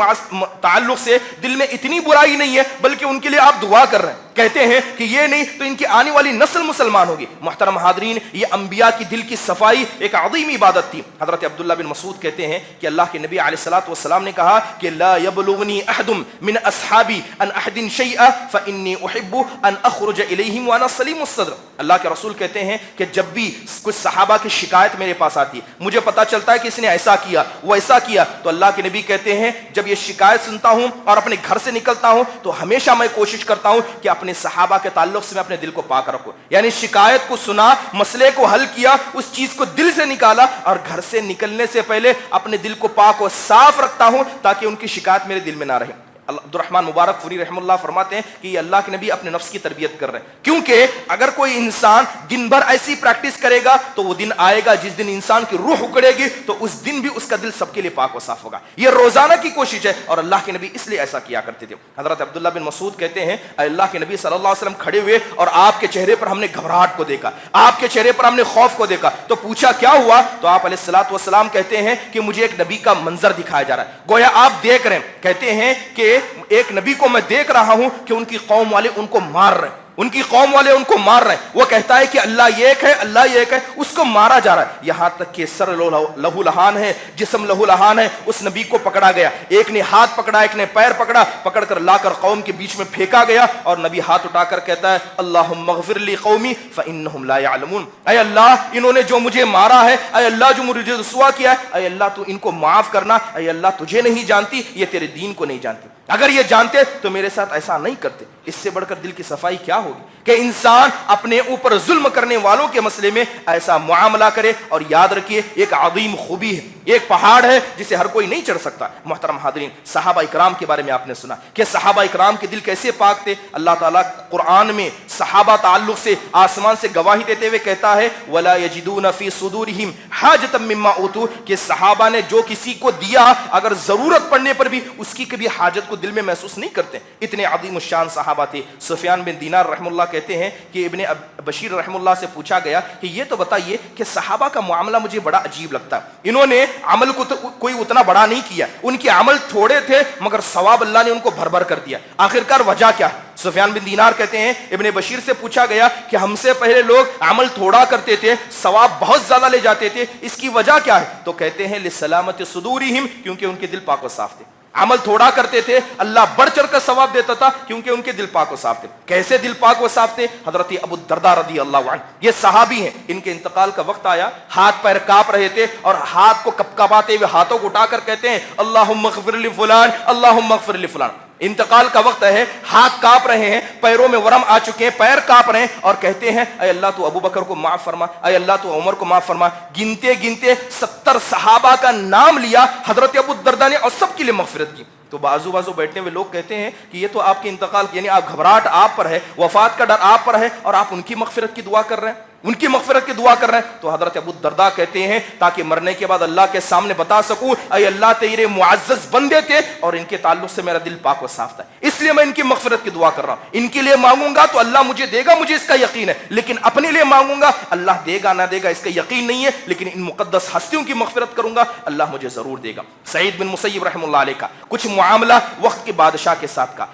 تعلق سے دل میں اتنی برائی نہیں ہے بلکہ ان کے لیے آپ دعا کر رہے ہیں. کہتے ہیں کہ یہ نہیں تو ان کی آنے والی نسل مسلمان ہوگی. محترم حاضرین, یہ انبیاء کی دل کی صفائی ایک عظیم عبادت تھی. حضرت عبداللہ بن مسعود کہتے ہیں کہ اللہ کے نبی علیہ الصلوۃ والسلام نے کہا کہ لا یبلغنی احد من اصحابی ان احد شیئا فانی احب ان اخرج الیہم وانا سلیم الصدر. اللہ کے رسول کہتے ہیں کہ جب بھی کچھ صحابہ کی شکایت میرے پاس آتی ہے, مجھے پتا چلتا ہے کہ اس نے ایسا کیا وہ ایسا کیا, تو اللہ کے نبی کہتے ہیں جب یہ شکایت سنتا ہوں اور اپنے گھر سے نکلتا ہوں تو ہمیشہ میں کوشش کرتا ہوں کہ اپنے صحابہ کے تعلق سے میں اپنے دل کو پاک رکھوں. یعنی شکایت کو سنا, مسئلے کو حل کیا, اس چیز کو دل سے نکالا اور گھر سے نکلنے سے پہلے اپنے دل کو پاک و صاف رکھتا ہوں تاکہ ان کی شکایت میرے دل میں نہ رہے. عبد الرحمن مبارک فوری رحم اللہ فرماتے ہیں کہ یہ اللہ کے نبی اپنے نفس کی تربیت کر رہے ہیں, کیونکہ اگر کوئی انسان دن بھر ایسی پریکٹس کرے گا تو وہ دن آئے گا جس دن انسان کی روح اکڑے گی تو اس دن بھی اس کا دل سب کے لیے پاک و صاف ہوگا. یہ روزانہ کی کوشش ہے اور اللہ کے نبی اس لیے ایسا کیا کرتے تھے. حضرت عبداللہ بن مسعود کہتے ہیں اے اللہ کے نبی صلی اللہ علیہ وسلم کھڑے ہوئے اور آپ کے چہرے پر ہم نے گھبراہٹ کو دیکھا, آپ کے چہرے پر ہم نے خوف کو دیکھا, تو پوچھا کیا ہوا؟ تو آپ علیہ الصلوۃ والسلام کہتے ہیں کہ مجھے ایک نبی کا منظر دکھایا جا رہا ہے, گویا آپ دیکھ رہے ہیں. کہتے ہیں کہ ایک نبی کو میں دیکھ رہا ہوں کہ ان کی قوم والے ان کو مار رہے ہیں, ان کی قوم والے ان کو مار رہے ہیں. وہ کہتا ہے کہ اللہ یہ ایک ہے, اللہ یہ ایک ہے, اس کو مارا جا رہا ہے. یہاں تک کہ سر لہو لہان ہے, جسم لہو لہان ہے. اس نبی کو پکڑا گیا, ایک نے ہاتھ پکڑا, ایک نے پیر پکڑا, پکڑ کر لا کر قوم کے بیچ میں پھینکا گیا اور نبی ہاتھ اٹھا کر کہتا ہے اللہم اغفر لی قومی فانہم لا یعلمون. اے اللہ انہوں نے جو مجھے مارا ہے, اے اللہ جو مجھے رسوا کیا ہے, اے اللہ تو ان کو معاف کرنا. اے اللہ تجھے نہیں جانتی, یہ تیرے دین کو نہیں جانتی, اگر یہ جانتے تو میرے ساتھ ایسا نہیں کرتے. اس سے بڑھ کر دل کی صفائی کیا ہوگی کہ انسان اپنے اوپر ظلم کرنے والوں کے مسئلے میں ایسا معاملہ کرے. اور یاد رکھیے ایک عظیم خوبی ہے, ایک پہاڑ ہے جسے ہر کوئی نہیں چڑھ سکتا. محترم حاضرین, صحابہ اکرام کے بارے میں آپ نے سنا کہ صحابہ اکرام کے دل کیسے پاک تھے. اللہ تعالیٰ قرآن میں صحابہ تعلق سے آسمان سے گواہی دیتے ہوئے کہتا ہے وَلَا يَجِدُونَ فِي صُدُورِهِمْ حَاجَةً مِّمَّا أُوتُوا, کہ صحابہ نے جو کسی کو دیا اگر ضرورت پڑنے پر بھی اس کی کبھی حاجت کو دل میں محسوس نہیں کرتے. اتنے عظیم الشان صحابہ تھے. سفیان بن دینار رحم اللہ کہتے ہیں کہ ابن بشیر رحم اللہ سے پوچھا گیا کہ یہ تو بتائیے کہ صحابہ کا معاملہ مجھے بڑا عجیب لگتا ہے, انہوں نے عمل کو تو کوئی اتنا بڑا نہیں کیا, ان کے عمل تھوڑے تھے مگر ثواب اللہ نے ان کو بھر بھر کر دیا. آخرکار وجہ کیا ہے؟ سفیان بن دینار کہتے ہیں ابن بشیر سے پوچھا گیا کہ ہم سے پہلے لوگ عمل تھوڑا کرتے تھے, ثواب بہت زیادہ لے جاتے تھے, اس کی وجہ کیا ہے؟ تو کہتے ہیں لسلامت صدورہم, کیونکہ ان کے دل پاک و صاف تھے. عمل تھوڑا کرتے تھے, اللہ بڑھ چڑھ کر ثواب دیتا تھا کیونکہ ان کے دل پاک و صاف تھے. کیسے دل پاک و صاف تھے؟ حضرت ابو الدرداء رضی اللہ عنہ, یہ صحابی ہیں, ان کے انتقال کا وقت آیا, ہاتھ پیر کانپ رہے تھے اور ہاتھ کو کپکپاتے ہوئے ہاتھوں کو اٹھا کر کہتے ہیں اللہم اغفر لفلان, اللہم اغفر لفلان. انتقال کا وقت ہے, ہاتھ کانپ رہے ہیں, پیروں میں ورم آ چکے ہیں, پیر کانپ رہے ہیں اور کہتے ہیں اے اللہ تو ابو بکر کو معاف فرما, اے اللہ تو عمر کو معاف فرما. گنتے گنتے 70 صحابہ کا نام لیا حضرت ابو الدرداء نے اور سب کے لیے مغفرت کی. تو بازو بیٹھنے ہوئے لوگ کہتے ہیں کہ یہ تو آپ کے انتقال یعنی آپ گھبراہٹ آپ پر ہے, وفات کا ڈر آپ پر ہے اور آپ ان کی مغفرت کی دعا کر رہے ہیں, ان کی مغفرت کی دعا کر رہے ہیں. تو حضرت ابو الدرداء کہتے ہیں تاکہ مرنے کے بعد اللہ کے سامنے بتا سکوں اے اللہ تیرے معزز بندے تھے اور ان کے تعلق سے میرا دل پاک و صاف تھا, اس لیے میں ان کی مغفرت کی دعا کر رہا ہوں. ان کے لیے مانگوں گا تو اللہ مجھے دے گا, مجھے اس کا یقین ہے, لیکن اپنے لیے مانگوں گا اللہ دے گا نہ دے گا اس کا یقین نہیں ہے, لیکن ان مقدس ہستیوں کی مغفرت کروں گا اللہ مجھے ضرور دے گا. سعید بن مسیب رحم اللہ علیہ کا کچھ معاملہ وقت کے بادشاہ کے ساتھ کا.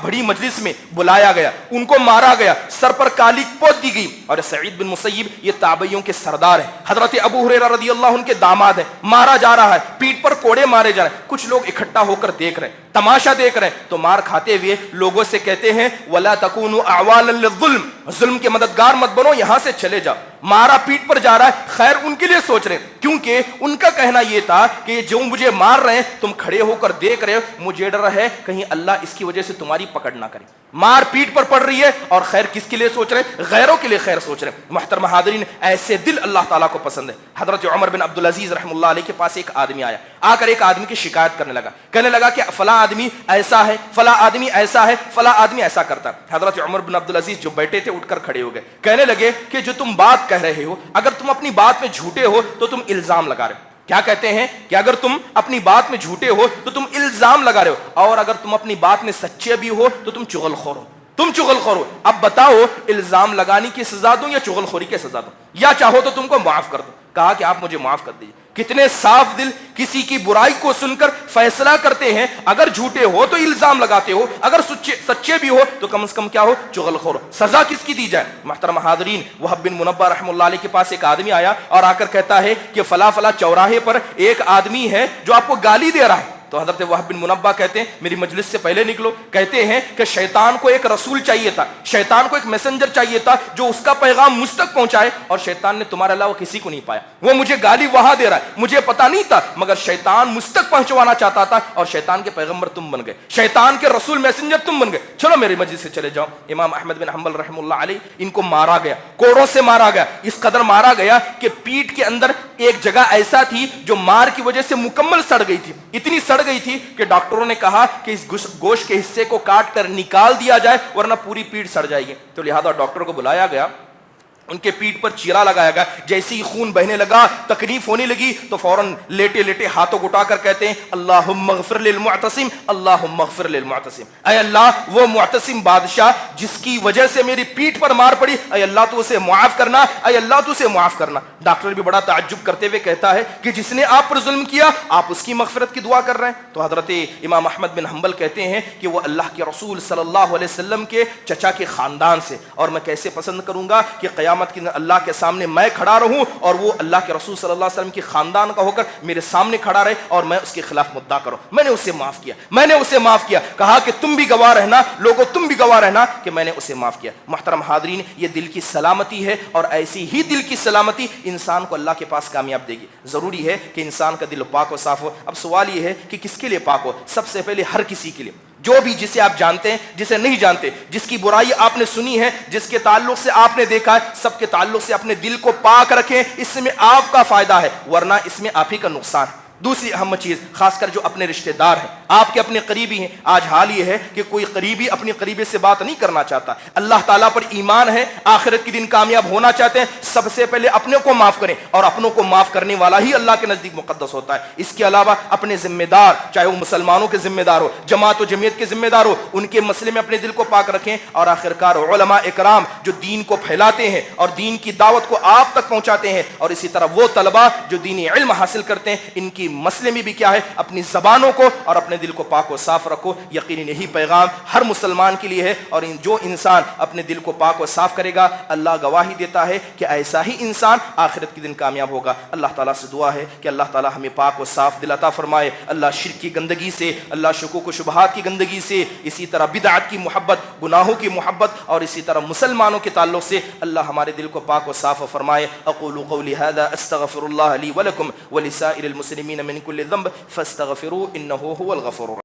بڑی مجلس میں بلایا گیا, ان کو مارا گیا, سر پر کالی پوت دی گئی. اور سعید بن مسیب یہ تابعیوں کے سردار ہیں, حضرت ابو ہریرہ رضی اللہ عنہ کے داماد ہیں, مارا جا رہا ہے, پیٹھ پر کوڑے مارے جا رہے ہیں. کچھ لوگ اکٹھا ہو کر دیکھ رہے ہیں, تماشا دیکھ رہے ہیں, تو مار کھاتے ہوئے لوگوں سے کہتے ہیں وَلَا تَكُونُوا أَعْوَانًا لِلظُّلْمِ, ظلم کے مددگار مت بنو, یہاں سے چلے جاؤ. مارا پیٹ پر جا رہا ہے, خیر ان کے لیے سوچ رہے ہیں, کیونکہ ان کا کہنا یہ تھا کہ جو مجھے مار رہے ہیں تم کھڑے ہو کر دیکھ رہے ہو, مجھے ڈر ہے کہیں اللہ اس کی وجہ سے تمہاری پکڑ نہ کرے. مار پیٹ پر پڑ رہی ہے اور خیر کس کے لیے سوچ رہے ہیں؟ غیروں کے لیے خیر سوچ رہے ہیں. محترم حاضرین, ایسے دل اللہ تعالیٰ کو پسند ہے. حضرت عمر بن عبدالعزیز رحم اللہ علیہ کے پاس ایک آدمی آیا, آ کر ایک آدمی کی شکایت کرنے لگا, کہنے لگا کہ فلاں آدمی ایسا ہے, فلاں آدمی ایسا ہے, فلاں آدمی ایسا کرتا ہے. حضرت عمر بن عبدالعزیز جو بیٹھے تھے اٹھ کر کھڑے ہو گئے, کہنے لگے کہ جو تم بات کہہ رہے ہو, اگر تم اپنی بات میں جھوٹے ہو تو تم الزام لگا رہے ہو. کیا کہتے ہیں کہ اگر تم اپنی بات میں جھوٹے ہو تو تم الزام لگا رہے ہو, اور اگر تم اپنی بات میں سچے بھی ہو تو تم چغل خور ہو. تم چغل خور ہو. اب بتاؤ الزام لگانے کی سزا دوں یا چغل خوری کی سزا دوں, یا چاہو تو تم کو معاف کر دو. کہا کہ آپ مجھے معاف کر دیجیے. کتنے صاف دل کسی کی برائی کو سن کر فیصلہ کرتے ہیں. اگر جھوٹے ہو تو الزام لگاتے ہو, اگر سچے بھی ہو تو کم از کم کیا ہو, چغل خور ہو. سزا کس کی دی جائے؟ محترم حاضرین, وہب بن منبہ رحم اللہ علیہ کے پاس ایک آدمی آیا اور آ کر کہتا ہے کہ فلاں فلاں چوراہے پر ایک آدمی ہے جو آپ کو گالی دے رہا ہے. تو حضرت وہب بن منبہ کہتے ہیں میری مجلس سے پہلے نکلو. کہتے ہیں کہ شیطان کو ایک رسول چاہیے تھا, شیطان کو ایک میسنجر چاہیے تھا جو اس کا پیغام مجھ تک پہنچائے, اور شیطان نے تمہارے علاوہ کسی کو نہیں پایا. وہ مجھے گالی وہاں دے رہا ہے, مجھے پتا نہیں تھا, مگر شیطان مجھ تک پہنچوانا چاہتا تھا, اور شیطان کے پیغمبر تم بن گئے, شیطان کے رسول میسنجر تم بن گئے. چلو میری مجلس سے چلے جاؤ. امام احمد بن حنبل رحم اللہ علیہ, ان کو مارا گیا, کوڑوں سے مارا گیا. اس قدر مارا گیا کہ پیٹھ کے اندر ایک جگہ ایسا تھی جو مار کی وجہ سے مکمل سڑ گئی تھی. اتنی سڑ گئی تھی کہ ڈاکٹروں نے کہا کہ اس گوشت کے حصے کو کاٹ کر نکال دیا جائے ورنہ پوری پیٹھ سڑ جائے گی. تو لہذا ڈاکٹر کو بلایا گیا, ان کے پیٹھ پر چیرا لگایا گیا. جیسے ہی خون بہنے لگا, تکلیف ہونے لگی, تو فوراً لیٹے لیٹے ہاتھوں اٹھا کر کہتے ہیں اللہم اغفر للمعتصم, اللہم اغفر للمعتصم. اے اللہ وہ معتصم بادشاہ جس کی وجہ سے میری پیٹھ پر مار پڑی, اے اللہ تو اسے معاف کرنا, اے اللہ تو اسے معاف کرنا. ڈاکٹر بھی بڑا تعجب کرتے ہوئے کہتا ہے کہ جس نے آپ پر ظلم کیا آپ اس کی مغفرت کی دعا کر رہے ہیں. تو حضرت امام احمد بن حنبل کہتے ہیں کہ وہ اللہ کے رسول صلی اللہ علیہ وسلم کے چچا کے خاندان سے, اور میں کیسے پسند کروں گا کہ قیامت کے دن اللہ کے سامنے میں کھڑا رہوں اور وہ اللہ کے رسول صلی اللہ علیہ وسلم کے خاندان کا ہو کر میرے سامنے کھڑا رہے اور میں اس کے خلاف مدعا کروں میں نے اسے معاف کیا, میں نے اسے معاف کیا. کہا کہ تم بھی گواہ رہنا, لوگوں تم بھی گواہ رہنا کہ میں نے اسے معاف کیا. محترم حاضرین, یہ دل کی سلامتی ہے, اور ایسی ہی دل کی سلامتی انسان کو اللہ کے پاس کامیاب دے گی. ضروری ہے کہ انسان کا دل پاک و صاف ہو. اب سوال یہ ہے کہ کس کے لیے پاک ہو؟ سب سے پہلے ہر کسی کے لیے, جو بھی جسے آپ جانتے ہیں, جسے نہیں جانتے, جس کی برائی آپ نے سنی ہے, جس کے تعلق سے آپ نے دیکھا ہے, سب کے تعلق سے اپنے دل کو پاک رکھیں. اس میں آپ کا فائدہ ہے, ورنہ اس میں آپ ہی کا نقصان ہے. دوسری اہم چیز, خاص کر جو اپنے رشتہ دار ہیں, آپ کے اپنے قریبی ہیں. آج حال یہ ہے کہ کوئی قریبی اپنی قریبی سے بات نہیں کرنا چاہتا. اللہ تعالیٰ پر ایمان ہے, آخرت کے دن کامیاب ہونا چاہتے ہیں, سب سے پہلے اپنے کو معاف کریں, اور اپنوں کو معاف کرنے والا ہی اللہ کے نزدیک مقدس ہوتا ہے. اس کے علاوہ اپنے ذمہ دار, چاہے وہ مسلمانوں کے ذمہ دار ہو, جماعت و جمعیت کے ذمہ دار ہو, ان کے مسئلے میں اپنے دل کو پاک رکھیں. اور آخرکار علماء اکرام جو دین کو پھیلاتے ہیں اور دین کی دعوت کو آپ تک پہنچاتے ہیں, اور اسی طرح وہ طلباء جو دینی علم حاصل کرتے ہیں, ان کی مسئلے میں بھی کیا ہے, اپنی زبانوں کو اور اپنے دل کو پاک و صاف رکھو. یقیناً یہی پیغام ہر مسلمان کے لیے ہے, اور جو انسان اپنے دل کو پاک و صاف کرے گا, اللہ گواہی دیتا ہے کہ ایسا ہی انسان آخرت کے دن کامیاب ہوگا. اللہ تعالیٰ سے دعا ہے کہ اللہ تعالیٰ ہمیں پاک و صاف دل عطا فرمائے. اللہ شرک کی گندگی سے, اللہ شکوک و شبہات کی گندگی سے, اسی طرح بدعت کی محبت, گناہوں کی محبت, اور اسی طرح مسلمانوں کے تعلق سے اللہ ہمارے دل کو پاک و صاف فرمائے. اقول قولی هذا استغفر الله لي ولكم ولسائر المسلمين من كل ذنب فاستغفروه انه هو الغفور الرحيم.